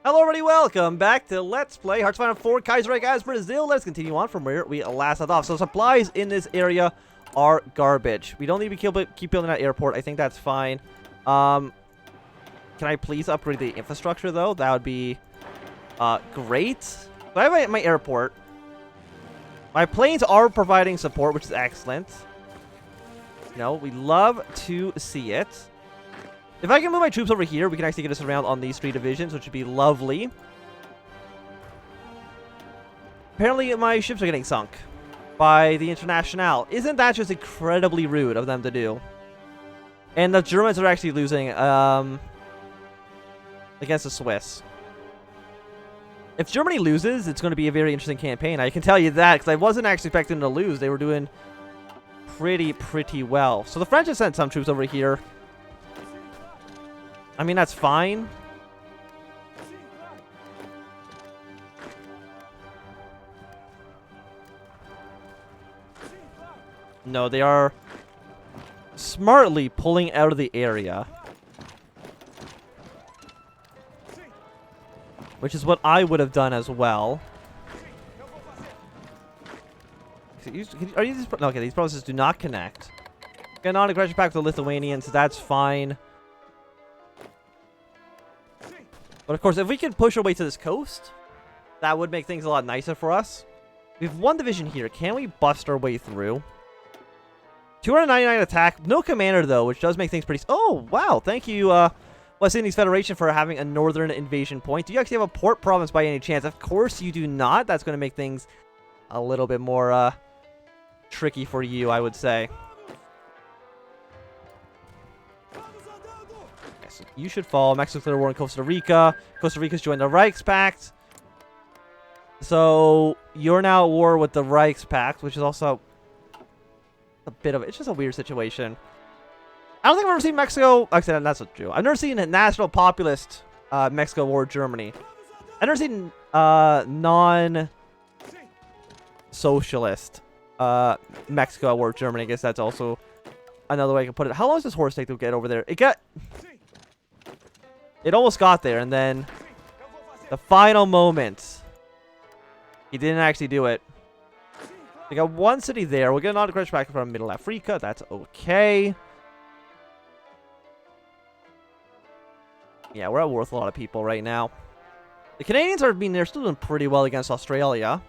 Hello everybody, welcome back to Let's Play HOI4 Kaiserreich as Brazil. Let's continue on from where we last left off. So supplies in this area are garbage. We don't need to keep building that airport. I think that's fine. Can I please upgrade the infrastructure though? That would be great. So I have my airport. My planes are providing support, which is excellent. You know, we love to see it. If I can move my troops over here, we can actually get us around on these 3 divisions, which would be lovely. Apparently, my ships are getting sunk by the Internationale. Isn't that just incredibly rude of them to do? And the Germans are actually losing against the Swiss. If Germany loses, it's going to be a very interesting campaign. I can tell you that, because I wasn't actually expecting them to lose. They were doing pretty well. So the French have sent some troops over here. I mean, that's fine. No, they are smartly pulling out of the area. Which is what I would have done as well. Are these... Okay, these provinces do not connect. Get a non-aggression pact with the Lithuanians, that's fine. But of course, if we can push our way to this coast, that would make things a lot nicer for us. We have 1 division here. Can we bust our way through? 299 attack. No commander, though, which does make things pretty... Oh, wow. Thank you, West Indies Federation, for having a northern invasion point. Do you actually have a port province by any chance? Of course you do not. That's going to make things a little bit more tricky for you, I would say. So you should fall. Mexico declared war in Costa Rica. Costa Rica's joined the Reichspact. So you're now at war with the Reichspact, which is also a bit of... It's just a weird situation. I don't think I've ever seen Mexico... Actually, that's not true. I've never seen a national populist Mexico war with Germany. I've never seen non-socialist Mexico at war with Germany. I guess that's also another way I can put it. How long does this horse take to get over there? It almost got there, and then the final moment, he didn't actually do it. We got 1 city there. We'll get an autocratic back from Middle Africa. That's okay. Yeah, we're at war with a lot of people right now. The Canadians are they're still doing pretty well against Australia.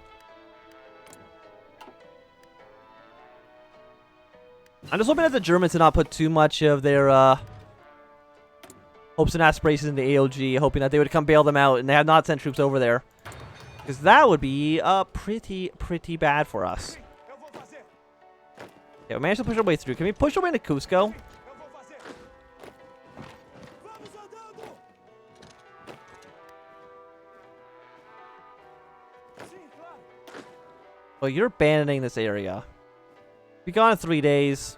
I'm just hoping that the Germans did not put too much of their hopes and aspirations in the AOG, hoping that they would come bail them out, and they have not sent troops over there. Because that would be pretty bad for us. Yeah, we managed to push our way through. Can we push our way into Cusco? Oh, you're abandoning this area. Be gone in 3 days.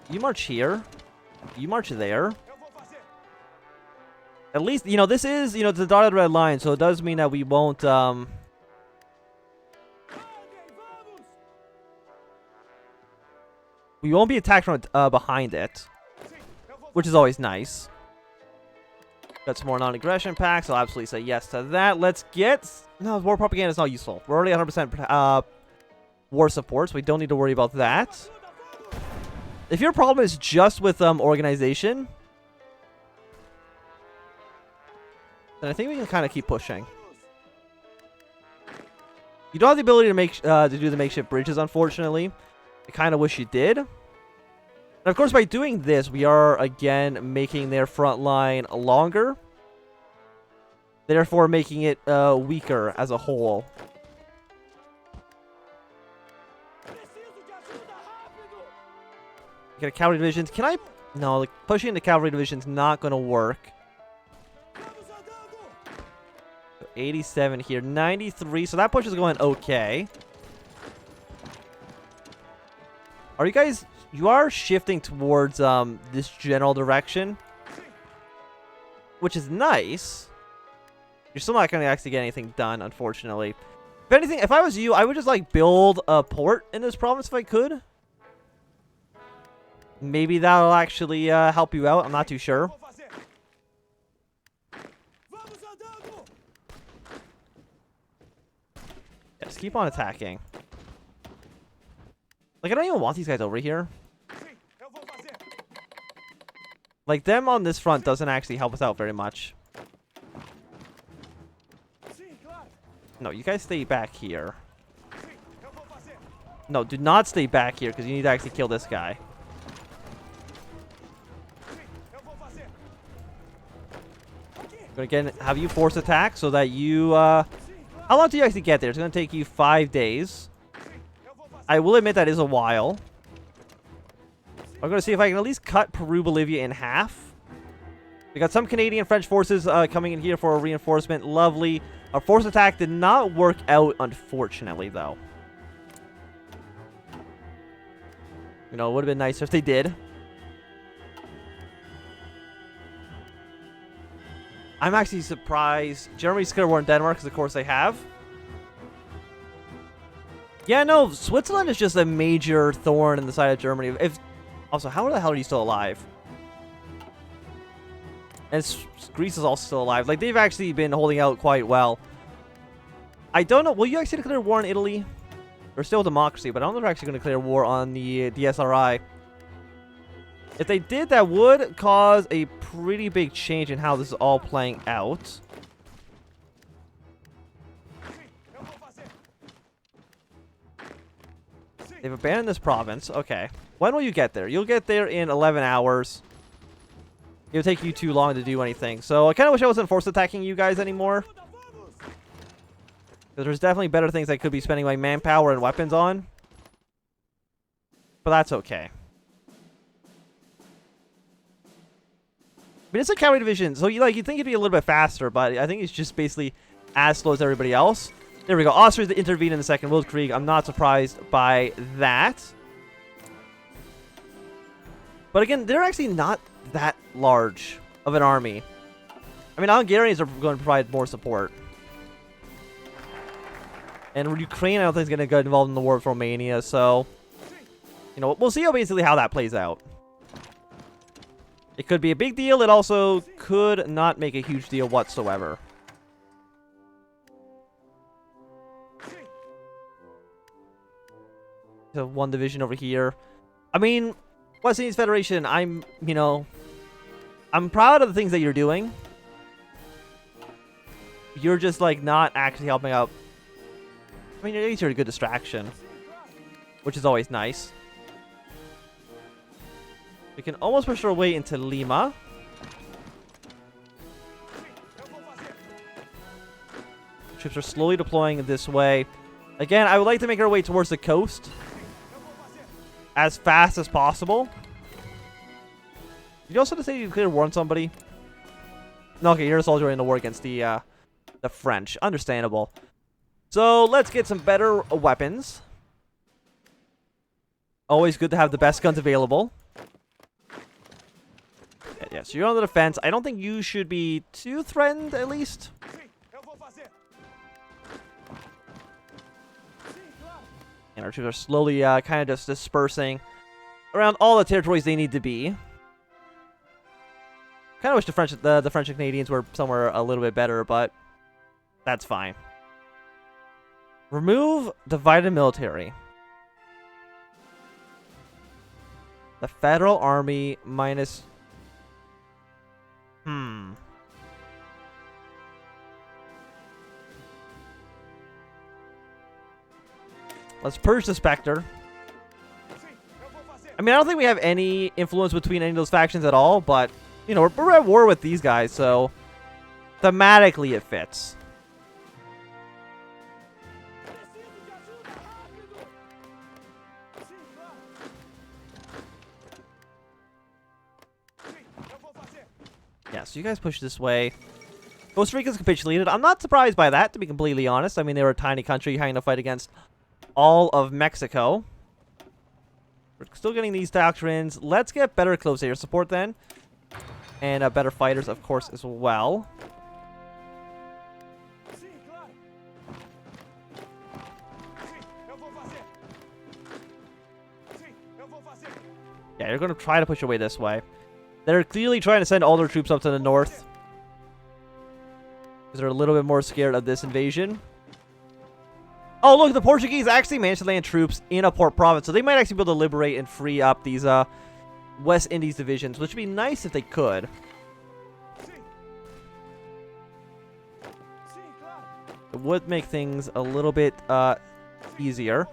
You march here. You march there. At least, you know, this is, you know, the dotted red line, so it does mean that we won't, we won't be attacked from behind it, which is always nice. Got some more non-aggression packs. I'll absolutely say yes to that. Let's get... No, war propaganda is not useful. We're already 100% war support, so we don't need to worry about that. If your problem is just with organization, then I think we can kind of keep pushing. You don't have the ability to make to do the makeshift bridges, unfortunately. I kind of wish you did. And of course, by doing this, we are again making their front line longer, therefore making it weaker as a whole. Get a cavalry divisions. Can I? No, like pushing the cavalry division's not going to work. 87 here, 93. So that push is going okay. Are you guys? You are shifting towards this general direction, which is nice. You're still not going to actually get anything done, unfortunately. If anything, if I was you, I would just like build a port in this province if I could. Maybe that'll actually help you out. I'm not too sure. keep on attacking. Like, I don't even want these guys over here. Like, them on this front doesn't actually help us out very much. No, you guys stay back here. No, do not stay back here, because you need to actually kill this guy. I'm going to again have you force attack so that you... how long do you actually get there? It's going to take you 5 days. I will admit that is a while. I'm going to see if I can at least cut Peru-Bolivia in half. We got some Canadian French forces coming in here for a reinforcement. Lovely. Our force attack did not work out, unfortunately, though. You know, it would have been nicer if they did. I'm actually surprised Germany's declared war in Denmark, because of course they have. Yeah, no, Switzerland is just a major thorn in the side of Germany. Also, how the hell are you still alive? And Greece is also still alive. Like, they've actually been holding out quite well. I don't know. Will you actually declare war on Italy? They're still a democracy, but I don't know if they're actually going to declare war on the SRI. If they did, that would cause a pretty big change in how this is all playing out. They've abandoned this province. Okay. When will you get there? You'll get there in 11 hours. It'll take you too long to do anything. So I kind of wish I wasn't force attacking you guys anymore. Because there's definitely better things I could be spending my manpower and weapons on. But that's okay. But it's a cavalry division, so you'd think it'd be a little bit faster, but I think it's just basically as slow as everybody else. There we go. Austria's intervened in the Second World Krieg. I'm not surprised by that. But again, they're actually not that large of an army. I mean, Hungarians are going to provide more support. And Ukraine, I don't think, is going to get involved in the war with Romania, so... You know, we'll see basically how that plays out. It could be a big deal. It also could not make a huge deal whatsoever. So one division over here. I mean, West Indies Federation, I'm proud of the things that you're doing. You're just, like, not actually helping out. I mean, at least you're a good distraction, which is always nice. We can almost push our way into Lima. Troops are slowly deploying this way. Again, I would like to make our way towards the coast as fast as possible. Did you also say you declare war on somebody? No, okay, you're a soldier in the war against the French. Understandable. So let's get some better weapons. Always good to have the best guns available. Yeah, so you're on the defense. I don't think you should be too threatened, at least. And our troops are slowly kind of just dispersing around all the territories they need to be. Kind of wish the French and Canadians were somewhere a little bit better, but that's fine. Remove divided military. The Federal Army minus... Let's purge the Spectre. I mean, I don't think we have any influence between any of those factions at all, but, you know, we're at war with these guys, so thematically it fits. Yeah, so you guys push this way. Costa Rica's capitulated. I'm not surprised by that, to be completely honest. I mean, they were a tiny country having to fight against all of Mexico. We're still getting these doctrines. Let's get better close air support then. And better fighters, of course, as well. Yeah, you're going to try to push your way this way. They're clearly trying to send all their troops up to the north. Because they're a little bit more scared of this invasion. Oh, look, the Portuguese actually managed to land troops in a port province, so they might actually be able to liberate and free up these West Indies divisions, which would be nice if they could. It would make things a little bit easier.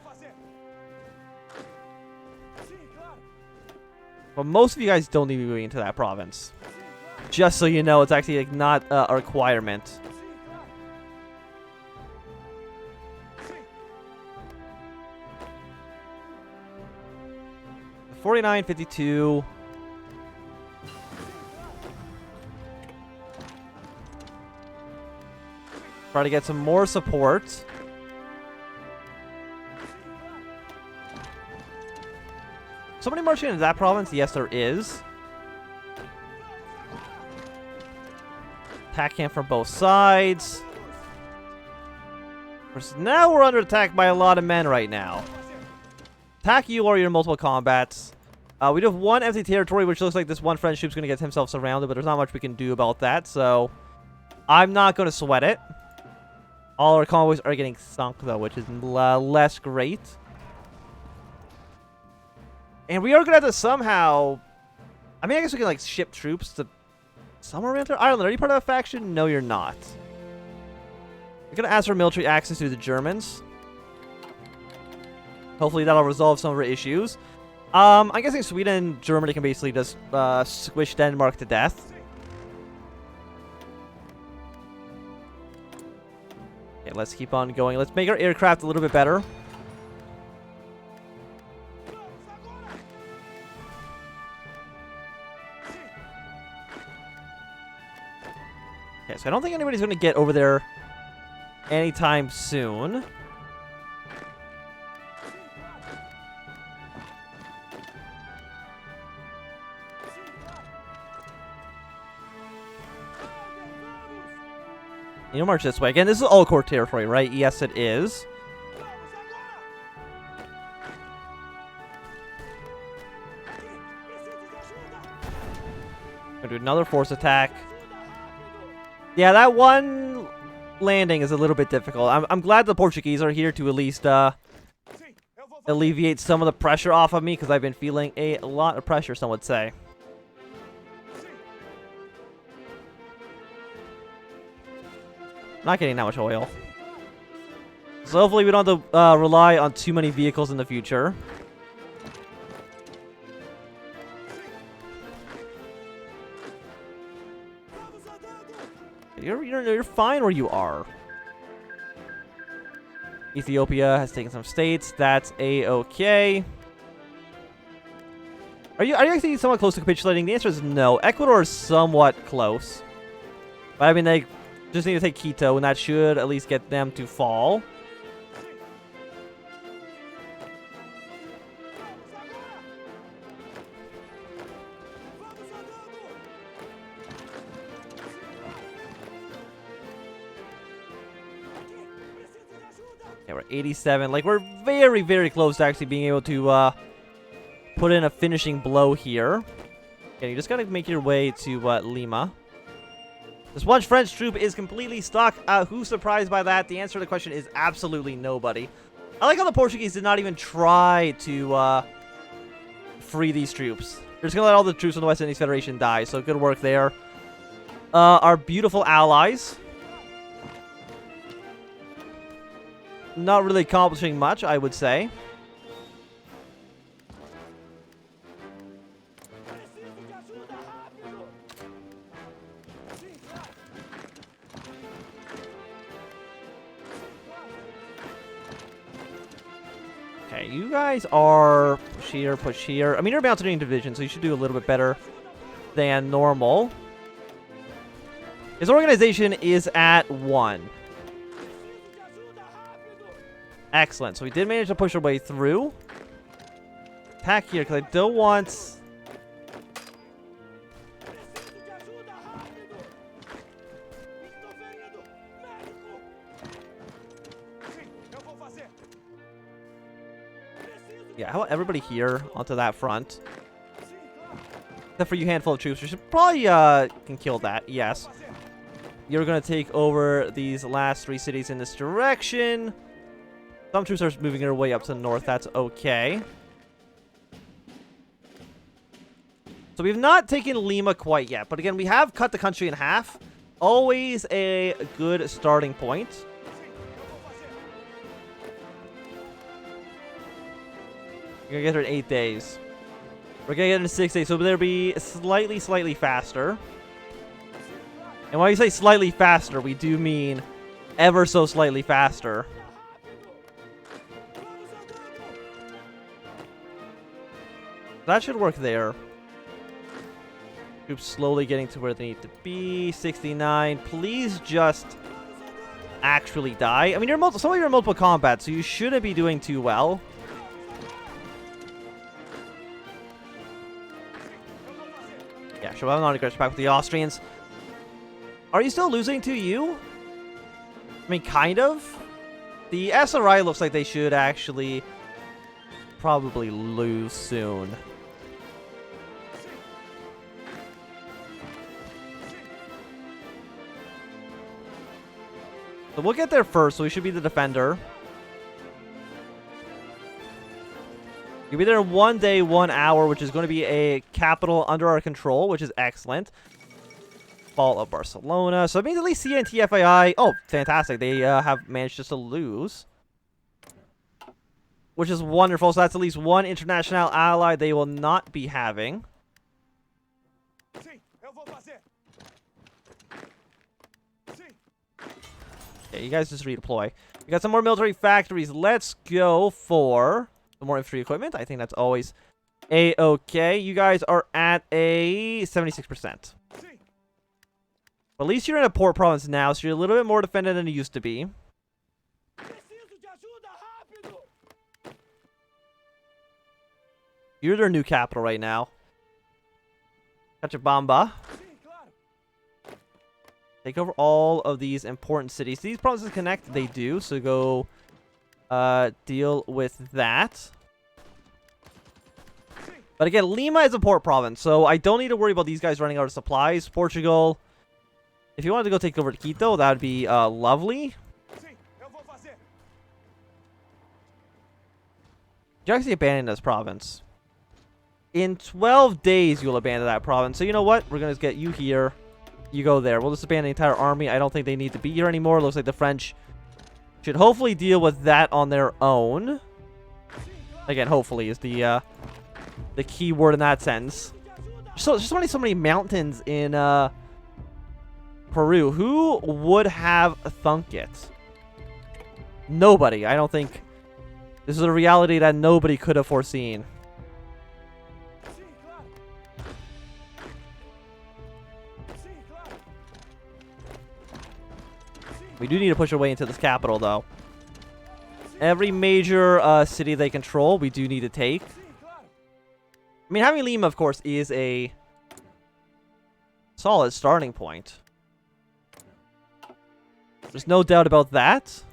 But most of you guys don't need to be moving into that province. Just so you know, it's actually like, not a requirement. $49.52. Try to get some more support. Somebody marching into that province? Yes, there is. Attack camp from both sides. Now we're under attack by a lot of men right now. Attack you or your multiple combats. We do have one empty territory, which looks like this one French troop's going to get himself surrounded, but there's not much we can do about that, so I'm not going to sweat it. All our convoys are getting sunk, though, which is less great. And we are going to have to somehow... I mean, I guess we can, like, ship troops to somewhere around there. Ireland, are you part of a faction? No, you're not. We're going to ask for military access to the Germans. Hopefully that'll resolve some of our issues. I'm guessing Sweden and Germany can basically just squish Denmark to death. Okay, let's keep on going. Let's make our aircraft a little bit better. Okay, so I don't think anybody's going to get over there anytime soon. You march this way. Again, this is all core territory, right? Yes, it is. Gonna do another force attack. Yeah, that one landing is a little bit difficult. I'm glad the Portuguese are here to at least alleviate some of the pressure off of me, because I've been feeling a lot of pressure, some would say. Not getting that much oil. So hopefully we don't have to rely on too many vehicles in the future. You're fine where you are. Ethiopia has taken some states. That's a-okay. Are you actually somewhat close to capitulating? The answer is no. Ecuador is somewhat close. But I mean, they just need to take Quito, and that should at least get them to fall. Okay, we're 87. Like, we're very, very close to actually being able to put in a finishing blow here. Okay, you just gotta make your way to Lima. This one French troop is completely stuck. Who's surprised by that? The answer to the question is absolutely nobody. I like how the Portuguese did not even try to free these troops. They're just going to let all the troops from the West Indies Federation die, so good work there. Our beautiful allies. Not really accomplishing much, I would say. Okay, you guys are push here, push here. I mean, you're a mountaineering division, so you should do a little bit better than normal. His organization is at 1. Excellent. So we did manage to push our way through. Attack here, because I don't want... Yeah, how about everybody here onto that front? Except for you handful of troops. We should probably can kill that. Yes. You're going to take over these last 3 cities in this direction. Some troops are moving their way up to the north. That's okay. So we've not taken Lima quite yet. But again, we have cut the country in half. Always a good starting point. We're going to get her in 8 days. We're going to get it in 6 days. So there'll be slightly faster. And when we say slightly faster, we do mean ever so slightly faster. That should work there. Troops slowly getting to where they need to be. 69. Please just actually die. I mean, some of you are in multiple combat, so you shouldn't be doing too well. Yeah, sure. I'm not aggression back with the Austrians. Are you still losing to you? I mean, kind of. The SRI looks like they should actually probably lose soon. So we'll get there first, so we should be the defender. You'll be there in 1 day, 1 hour, which is going to be a capital under our control, which is excellent. Fall of Barcelona. So it means at least CN and TFAI. Oh, fantastic. They have managed just to lose. Which is wonderful. So that's at least one international ally they will not be having. Okay, you guys just redeploy. We got some more military factories. Let's go for some more infantry equipment. I think that's always a-okay. You guys are at a 76%. At least you're in a port province now, so you're a little bit more defended than you used to be. You're their new capital right now. Cochabamba. Take over all of these important cities. These provinces connect? They do, so go deal with that. But again, Lima is a port province, so I don't need to worry about these guys running out of supplies. Portugal, if you wanted to go take over Quito, that would be lovely. You actually abandon this province. In 12 days, you'll abandon that province. So you know what? We're going to get you here. You go there. We'll just abandon the entire army. I don't think they need to be here anymore. Looks like the French should hopefully deal with that on their own. Again, hopefully is the key word in that sense. So there's just so many mountains in Peru. Who would have thunk it? Nobody. I don't think this is a reality that nobody could have foreseen. We do need to push our way into this capital, though. Every major city they control, we do need to take. I mean, having Lima, of course, is a solid starting point. There's no doubt about that.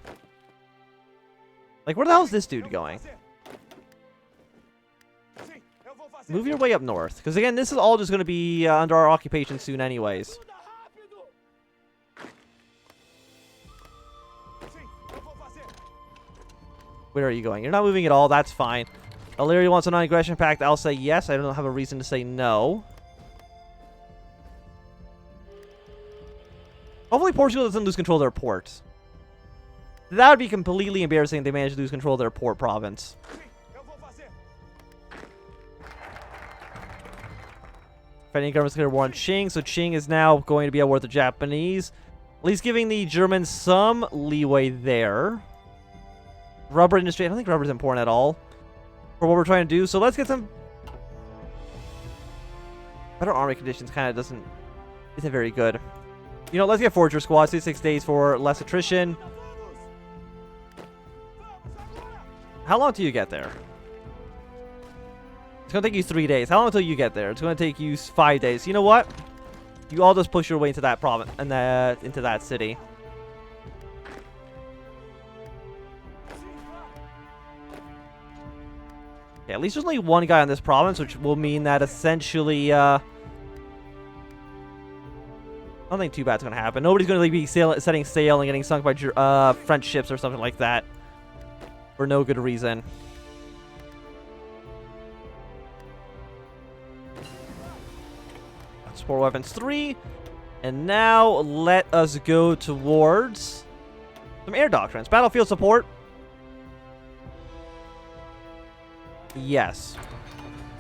Like, where the hell is this dude going? Move your way up north. Because, again, this is all just going to be under our occupation soon anyways. Where are you going? You're not moving at all. That's fine. Illyria wants a non-aggression pact. I'll say yes. I don't have a reason to say no. Hopefully Portugal doesn't lose control of their ports. That would be completely embarrassing if they managed to lose control of their port province. Defending government's declared war on Qing, so Qing is now going to be at war with the Japanese. At least giving the Germans some leeway there. Rubber industry, I don't think rubber's important at all for what we're trying to do. So let's get some better army conditions. Kind of isn't very good. You know, let's get Forger Squad. 6 days for less attrition. How long till you get there? It's gonna take you 3 days. How long until you get there? It's gonna take you 5 days. You know what? You all just push your way into that province and into that city. Yeah, at least there's only one guy on this province, which will mean that essentially, I don't think too bad's gonna happen. Nobody's gonna be setting sail and getting sunk by French ships or something like that. for no good reason. Support weapons 3. And now let us go towards some air doctrines. Battlefield support. Yes.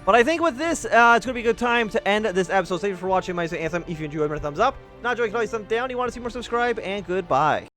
But I think with this, it's going to be a good time to end this episode. Thank you for watching. My name is Anthem. If you enjoyed, remember thumbs up. Not enjoying, you can always thumbs down. You want to see more, subscribe, and goodbye.